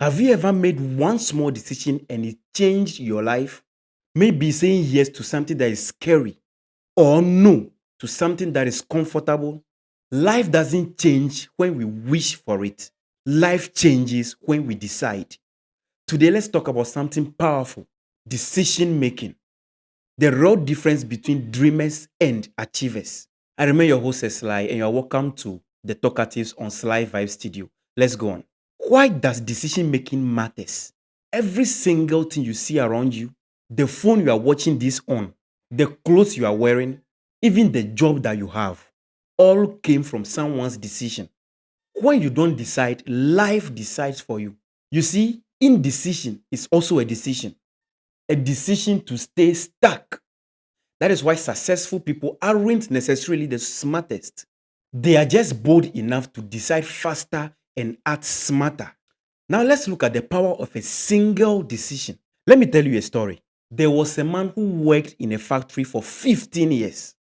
Have you ever made one small decision and it changed your life? Maybe saying yes to something that is scary or no to something that is comfortable. Life doesn't change when we wish for it. Life changes when we decide. Today, let's talk about something powerful: decision making. The real difference between dreamers and achievers. I remain your host, Sly, and you're welcome to the Talkatives on Sly Vibe Studio. Let's go on. Why does decision making matters? Every single thing you see around you, the phone you are watching this on, the clothes you are wearing, even the job that you have, all came from someone's decision. When you don't decide, life decides for you. You see, indecision is also a decision to stay stuck. That is why successful people aren't necessarily the smartest. They are just bold enough to decide faster and act smarter. Now let's look at the power of a single decision. Let me tell you a story. There was a man who worked in a factory for 15 years.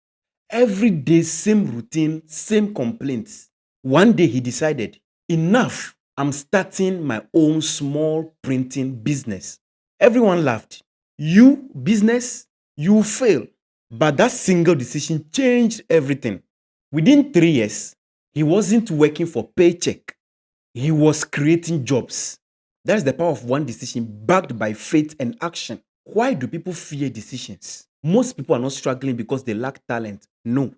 Every day, same routine, same complaints. One day he decided, enough, I'm starting my own small printing business. Everyone laughed. You, business, you fail. But that single decision changed everything. Within 3 years, he wasn't working for paycheck. He was creating jobs. That's the power of one decision backed by faith and action. Why do people fear decisions? Most people are not struggling because they lack talent. No.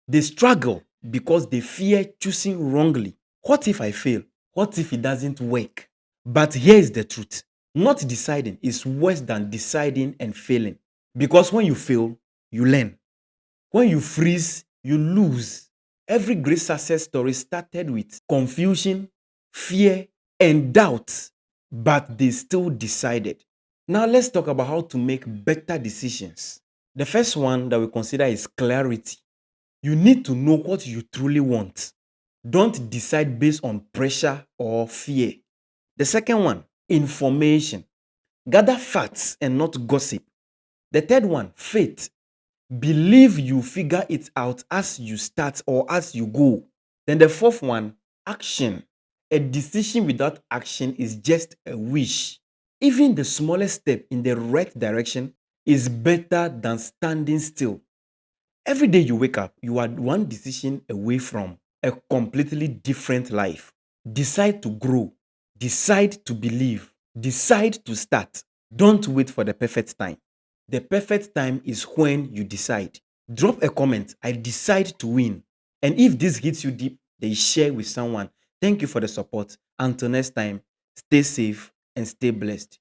They struggle because they fear choosing wrongly. What if I fail? What if it doesn't work? But here is the truth: not deciding is worse than deciding and failing. Because when you fail, you learn. When you freeze, you lose. Every great success story started with confusion, fear, and doubt, but they still decided. Now, let's talk about how to make better decisions. The first one that we consider is clarity. You need to know what you truly want. Don't decide based on pressure or fear. The second one, information. Gather facts and not gossip. The third one, faith. Believe you figure it out as you start or as you go. Then the fourth one, action. A decision without action is just a wish. Even the smallest step in the right direction is better than standing still. Every day you wake up, you are one decision away from a completely different life. Decide to grow, decide to believe, decide to start. Don't wait for the perfect time. The perfect time is when you decide. Drop a comment: I decide to win. And if this hits you deep, then share with someone. Thank you for the support. Until next time, stay safe and stay blessed.